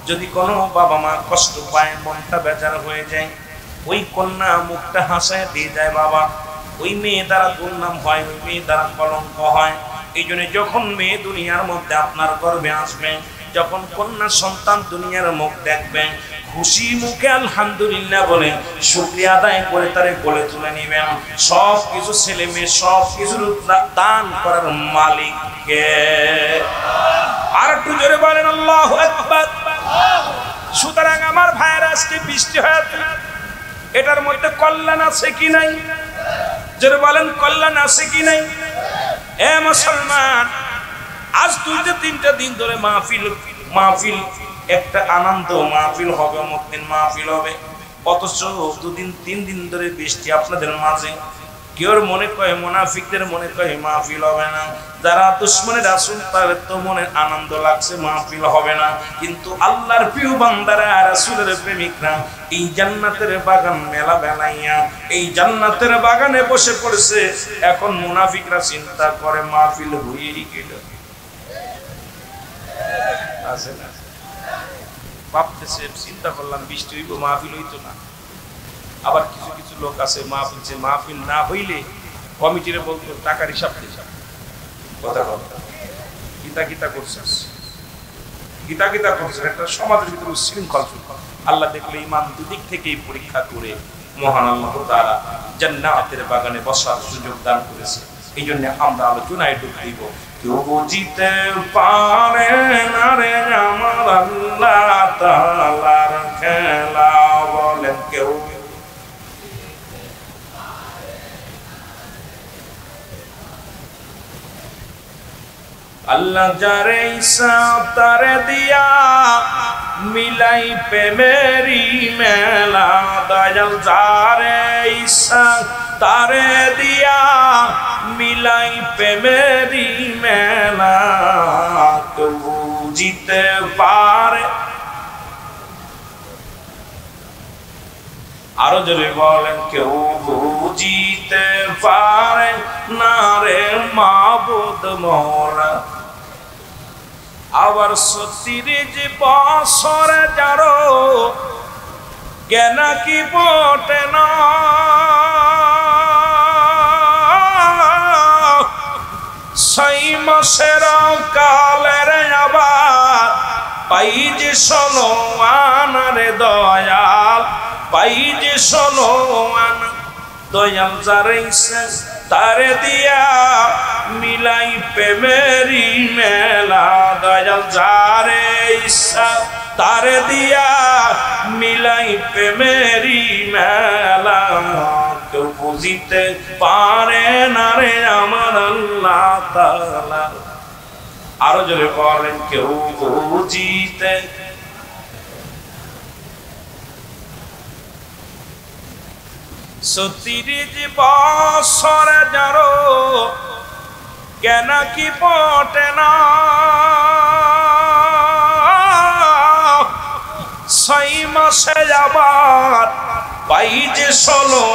যদি কোনো বাবা মা কষ্ট পায়, মনটা বেজার হয়ে যায়, ওই কন্যা মুখটা হাসায় দিয়ে যায় বাবা, ওই মেয়ে দ্বারা দুর্নাম হয়, ওই মেয়ে দ্বারা কলঙ্ক হয়। এই জন্য যখন মেয়ে দুনিয়ার মধ্যে আপনার গর্ভে আসবে, যখন কন্যা সন্তান দুনিয়ার মুখ দেখবেন, খুশি মুখে আলহামদুলিল্লাহ বলে শুকরিয়া আদায় করে তারে কোলে তুলে নিবেন। সব কিছু ছেলে মেয়ে সব কিছুর দান করার মালিক কে? আর একটু জোরে বলেন আল্লাহু আকবার। সুতরাং আমার ভাইয়েরা, আজকে বৃষ্টি হয়েছে, এটার মধ্যে কল্যাণ আছে কি নাই? জোরে বলেন কল্যাণ আছে কি নাই? এ মুসলমান, আজ দুইটা তিনটা দিন ধরে মাহফিল মাহফিল, একটা আনন্দ মাহফিল হবে, অমুক দিন মাহফিল হবে, অথচ দুদিন তিন দিন ধরে বৃষ্টি আপনাদের মাঝে। কেউ মনে কয়, মুনাফিকদের মনে কয় মাহফিল হবে না, যারা দুশমনের রাসূল তাদের তো মনে আনন্দ লাগছে মাহফিল হবে না। কিন্তু আল্লাহর প্রিয় বান্দারা, রাসূলের প্রেমিকরা এই জান্নাতের বাগান মেলা বেলাইয়া এই জান্নাতের বাগানে বসে পড়েছে। এখন মুনাফিকরা চিন্তা করে মাহফিল হয়েই গেল, আছে না? ভাবতেছে, চিন্তা করলাম বৃষ্টি হইব, মাহফিল হইতো না। আবার কিছু কিছু লোক আছে মাহফিল না হইলে কমিটিরে বলতো টাকার হিসাব কথা কথা কিতা কিতা করছিস, গীতা গীতা করছেন, একটা সমাজের ভিতরে উচ্ছৃঙ্খল। আল্লাহ দেখলে ইমান দুদিক থেকেই পরীক্ষা করে মহান আল্লাহ তাআলা জান্নাতের বাগানে বসার সুযোগ দান করেছে। এই জন্য আমরা আলোচনায় ঢুক দিব। কেউ বুঝিতে পারে না রে আমার আল্লাহ তাআলার খেলা, বলেন কেউ আল্লাহ যারে ইচ্ছা তারে দিয়া মিলাই প্রেমেরি মেলা, দয়াল যারে ইচ্ছা তারে দিয়া মিলাই প্রেমেরি মেলা, কেউ বুঝিতে পারে। আরো জোরে বলেন কেউ বুঝিতে পারে না রে মাবুদ মোরা। আবার ৩৬ বছরে যারো জ্ঞান কি বটে না, সেই মাসের কালের আবার পাই যে ষোলো আনারে দয়াল, পাই যে ষোলো আনা। দয়াল যারে ইচ্ছা তারে দিয়া মিলাই প্রেমেরি মেলা, দয়াল যারে ইচ্ছা তারে দিয়া মিলাই প্রেমেরি মেলা, কেউ বুঝিতে পারে না রে আমার আল্লাহ তাআলা। আরো জোরে বলেন কেউ বুঝিতে। ৩৬ বছরে যারো জ্ঞান কি বটে না, সেই মাসে আবার পাই যে ষোলো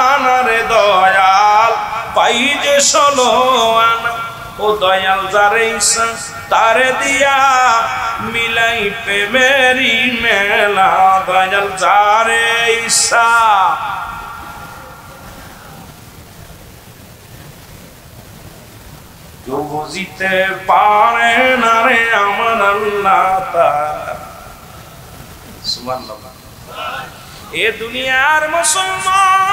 আনারে দয়াল, পাই যে ষোলো আনা। ও দয়াল যারে ইচ্ছা তারে দিয়া মিলাই প্রেমেরি মেলা, দয়াল যারে ইচ্ছা। কেউ বুঝিতে পারে না রে আমার আল্লাহ তাআলা। সুবহানাল্লাহ। এ দুনিয়ার মুসলমান,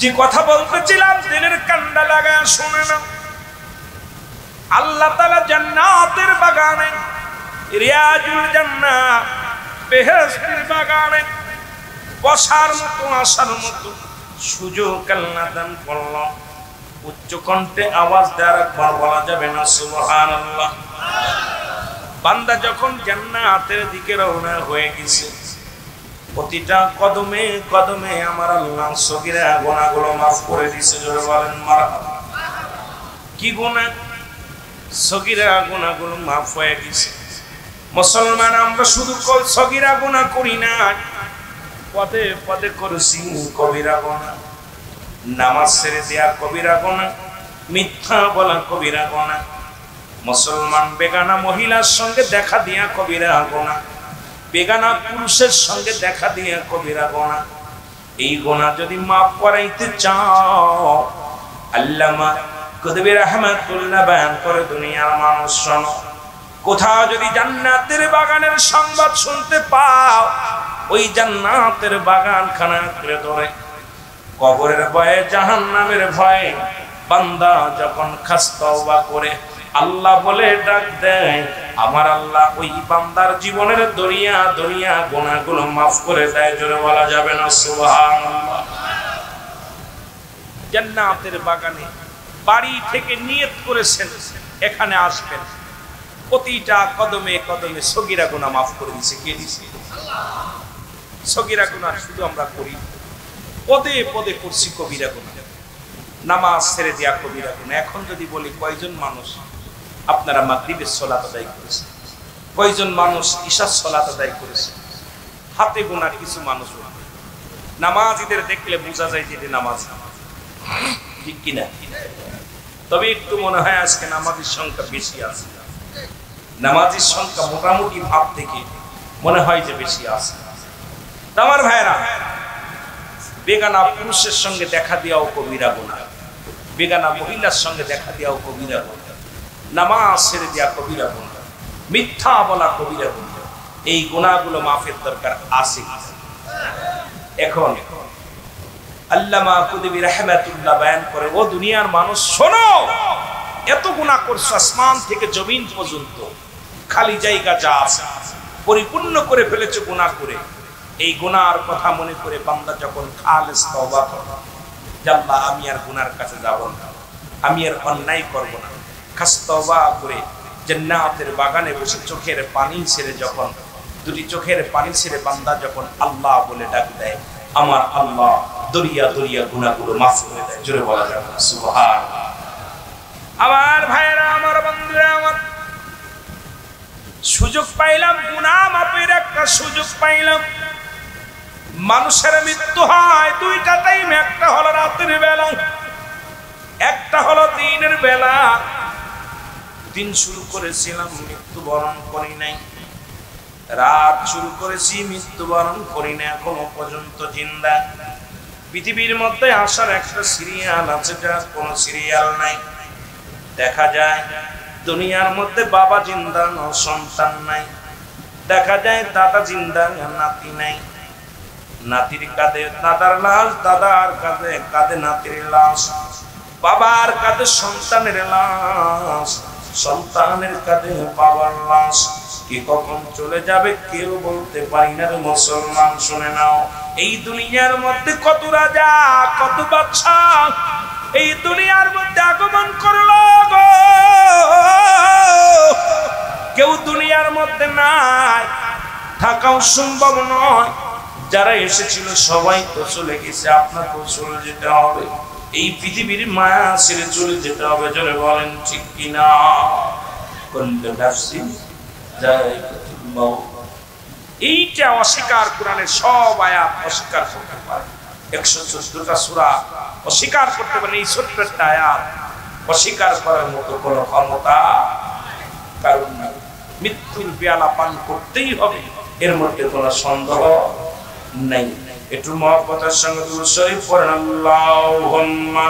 যে কথা বলতেছিলাম দিনের কান্ডা লাগায় শুনে না। আল্লাহ তাআলা জান্নাতের বাগানে, রিয়াজুল জান্নাহ বেহেশতের বাগানে বসার মতো আসার মতো সুযোগ আল্লাহ দান করল। উচ্চ কণ্ঠে আওয়াজ দেওয়ার একবার বলা যাবে না সুবহানাল্লাহ। বান্দা যখন জান্নাতের দিকে রওনা হয়ে গেছে, প্রতিটা কদমে কদমে আমার আল্লাহ সগীরা গুনাহগুলো মাফ করে দিয়েছে। জোরে বলেন মারহাবা। কি গুনাহ? সগীরা গুনাহগুলো মাফ হয়ে গেছে। মুসলমান আমরা শুধু সগীরা গুনাহ করি না, পদে পদে করেছি কবিরা গুনাহ। নামাজ ছেড়ে দেয়া কবিরা গুনাহ, মিথ্যা বলা কবিরা গুনাহ, মুসলমান বেগানা মহিলার সঙ্গে দেখা দিয়া কবিরা গুনাহ, বেগানা পুরুষের সঙ্গে দেখা দিয়া কবিরা গুনাহ। এই গুনাহ যদি মাফ করাইতে চাও, আল্লামা কদবী রাহমাতুল্লাহ বয়ান করে দুনিয়ার মানুষ শোনো, কোথাও যদি জান্নাতের বাগানের সংবাদ শুনতে পাও, ওই জান্নাতের বাগান খানা করে ধরে কবরের ভয়ে জাহান্নামের ভয়ে বান্দা যখন খাস তওবা করে আল্লাহ বলে ডাক দেয়, আমার আল্লাহ ওই বান্দার জীবনের দরিয়া দরিয়া গুনাহগুলো মাফ করে দেয়। জোরে বলা যাবে না সুবহানাল্লাহ। জান্নাতের বাগানে বাড়ি থেকে নিয়ত করেছেন এখানে আসবেন, প্রতিটা কদমে কদমে সগীরা গুনাহ মাফ করে দিয়েছে। কে দিয়েছে? আল্লাহ। সগীরা গুনাহ শুধু আমরা করি, পদে পদে করছি কবিরা গুনাহ, নামাজ ছেড়ে দেয়া কবিরা গুনাহ। এখন যদি বলি কয়জন মানুষ আপনারা মাগরিবের সালাত আদায় করেছেন, কয়জন মানুষ ইশার সালাত আদায় করেছেন? হাতে গোনা কিছু মানুষ। নামাজীদের দেখলে বোঝা যায় যে নামাজ, ঠিক কিনা? তবে একটু মনে হয় আজকে নামাজের সংখ্যা বেশি আছে। নামাজের সংখ্যা মোটামুটি ভাব থেকে মনে হয় যে বেশি আছে। আমার ভাইরা, বেগানা পুরুষের সঙ্গে দেখা দেওয়াও কবিরা গুনাহ, বেগানা মহিলার সঙ্গে দেখা দিয়াও কবিরা গুনাহ, নামাজ ছেড়ে দেওয়া কবিরা গুনাহ, মিথ্যা বলা কবিরা গুনাহ। এই গুনাহগুলো মাফের দরকার আছে। এখন আল্লামা কুতুবী রাহমাতুল্লাহ বয়ান করে, ও দুনিয়ার মানুষ শোনো, এত গুনাহ করছো আসমান থেকে জমিন পর্যন্ত, খালি জায়গা যা আছে পরিপূর্ণ করে ফেলেছো গুনাহ করে। এই গুনাহর কথা মনে করে বান্দা যখন খালেস তওবা করে, আল্লাহ আমি আর গুনার কাছে যাব না, আমি আর অন্যায় করব না, খাস তওবা করে জান্নাতের বাগানে বসে চোখের পানি ছেড়ে যখন, দুটি চোখের পানি ছেড়ে বান্দা যখন আল্লাহ বলে ডাক দেয়, আমার আল্লাহ দরিয়া দরিয়া গুনাহগুলো মাফ করে দেয়। জোরে বলা যাবে না সুবহানাল্লাহ। আমার ভাইরা, আমার বন্ধুরা, আমার সুযোগ পাইলাম, গুনাহ মাপের একটা সুযোগ পাইলাম। মানুষের মৃত্যু হয় দুইটা টাইমে, একটা হলো রাতের বেলা, একটা হলো দিনের বেলা। দিন শুরু করেছিলাম, মৃত্যুবরণ করি নাই। রাত শুরু করেছি, মৃত্যুবরণ করি না, এখনো পর্যন্ত জিন্দা। পৃথিবীর মধ্যে আসার একটা সিরিয়াল আছে, যার কোনো সিরিয়াল নাই। দেখা যায় দুনিয়ার মধ্যে বাবা জিন্দা, সন্তান নাই। দেখা যায় দাদা জিন্দা, নাতি নাই। নাতির কাঁধে দাদার লাশ, দাদার কাঁধে কাঁধে নাতির লাশ, বাবার কাঁধে সন্তানের লাশ, সন্তানের কাঁধে বাবার লাশ। কি কখন চলে যাবে কেউ বলতে পারি না। মুসলমান শুনে নাও, এই দুনিয়ার মধ্যে কত রাজা, কত বাদশা এই দুনিয়ার মধ্যে আগমন করলো গো, কেউ দুনিয়ার মধ্যে নাই, থাকাও সম্ভব নয়। যারা এসেছিল সবাই তো চলে গেছে, আপনাকেও চলে যেতে হবে। এই পৃথিবীর মায়া ছেড়ে চলে যেতে হবে। জোরে বলেন ঠিক কিনা? এইটা অস্বীকার, কোরআনের সব আয়াত অস্বীকার করতে পারে। 114টা সূরা অস্বীকার করতে পারে, এই ছোট্ট একটা আয়াত অস্বীকার করার মতো কোনো ক্ষমতা কারণ নাই। মৃত্যুর পেয়ালা পান করতেই হবে, এর মধ্যে কোনো সন্দেহ নাই। একটু মহব্বতের সঙ্গে দুরূদ শরীফ পড়েন, আল্লাহুম্মা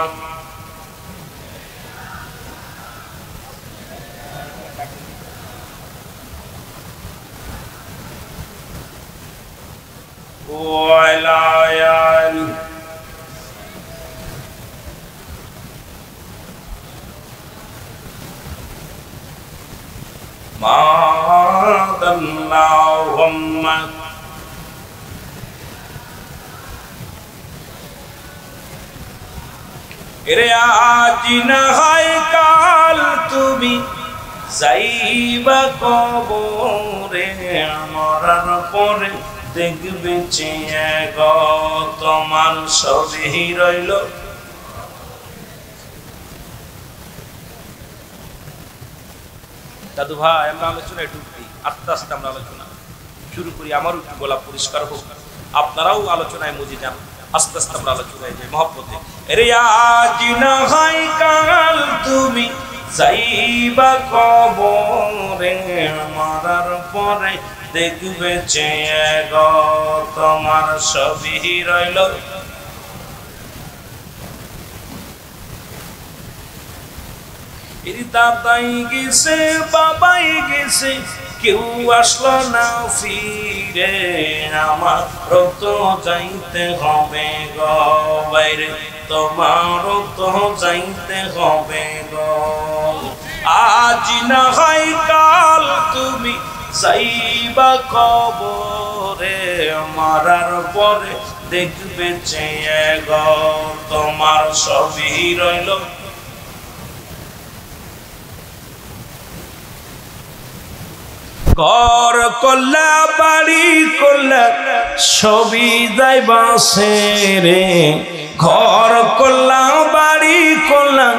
ওয়া আলা আলি মাদাল্লাহুম্মা এরে আজ না হয় কাল তুমি যাইবা কবরে, মরার পরে দেখবে চেয়ে গো তোমার সবই রইল। দাদু ভাই, আমরা আলোচনায় ঢুকছি, আস্তে আস্তে আমরা আলোচনা শুরু করি। আমারও একটু গলা পরিষ্কার হোক, আপনারাও আলোচনায় মজি যান। আস্তে আস্তে আমরা আলোচনায় যাই মহব্বতে। রে আজ না হয় কাল তুমি যাইবা কবরে, মরার পরে দেখবে চেয়ে গো তোমার সবই রইল। দাদাই গেছে, বাবাই গেছে, কেউ আসলো না ফিরে, আমারও তো যাইতে হবে গো বাইরে, তোমারও তো যাইতে হবে গো। আজ না হয় কাল তুমি যাইবা কবরে, মরার পরে দেখবে চেয়ে গো তোমার সবই রইল। ঘর করলা, বাড়ি করলা, সবই যাইবা রে। ঘর করলা, বাড়ি করলা,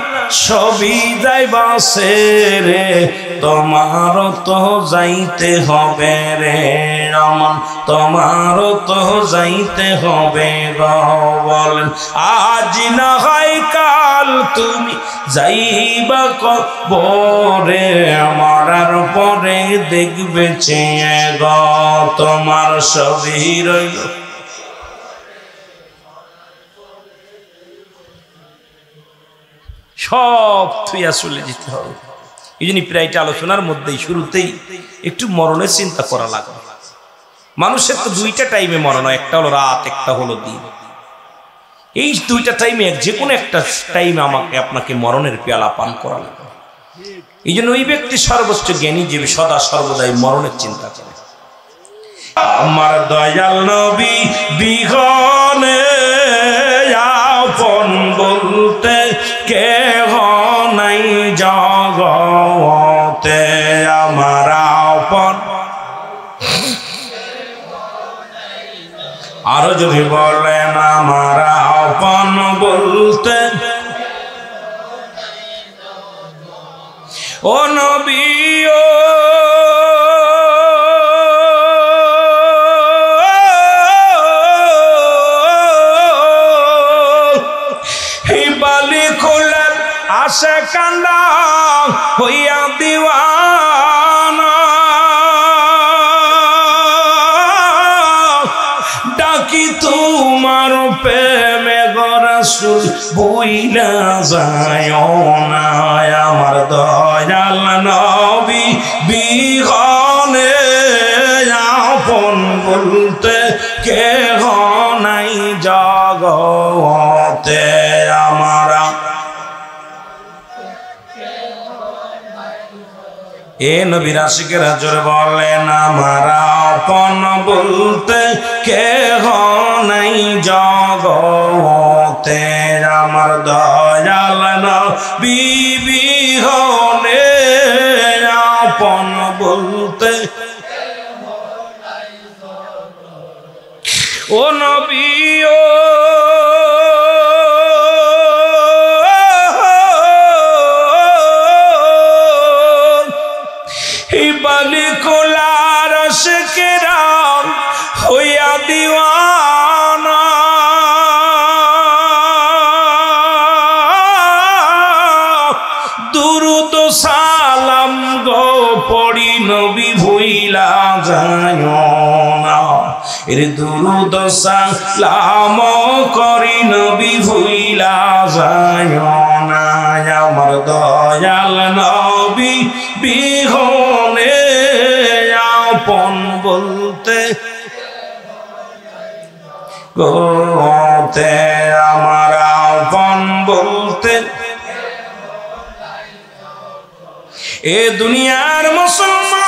সবই যাইবা রে, তোমারও তো যাইতে হবে রে আমার, তোমারও তো যাইতে হবে গো। বলেন আজ না হয় কাল তুমি যাইবা কবরে, মরার পরে দেখবে চেয়ে গো তোমার সবই রইল। সব থুইয়া চলে যেতে হবে। এই জন্য প্রায়টা আলোচনার মধ্যেই শুরুতেই একটু মরণের চিন্তা করা লাগে। মানুষের তো দুইটা টাইমে মরণ হয়, একটা হলো রাত, একটা হলো দিন। এই দুইটা টাইমে যে কোনো একটা টাইমে আমাকে আপনাকে মরণের পেয়ালা পান করা লাগে। এই জন্য ওই ব্যক্তি সর্বোচ্চ জ্ঞানী যে সদা সর্বদাই মরণের চিন্তা করে। আমার দয়াল নবী বিহনে আপন বলতে কেহ নাই জগতে, আমার আপন। আরো যদি বলেন আমার আপন বলতে ও নবী ও বালি খোলেন আসে কান্দা হইয়া দিওয়ানা, ডাকি তোমার প্রেমে গো রাসূল বইলা যায় না, আমার দয়াল নবী বিহনে আপন বলতে কেহ নাই জগতে, আমারা এ নবীর আশিকেরা জোরে বলেন আমার আপন বলতে কেহ নাই জগতে, আমার দয়াল নবী বিহনে আপন বলতে ও নবী ও বালি কোলার শেকেরা হইয়া দিওয়ানা, দুরুদ সালাম গো পড়ি নবী ভুইলা যায় না, এর দুরুদ সালাম করি নবী ভুইলা যায় না, আমার দয়াল নবী বিহনে আপন বলতে গোতে, আমার আপন বলতে এ দুনিয়ার মুসলমান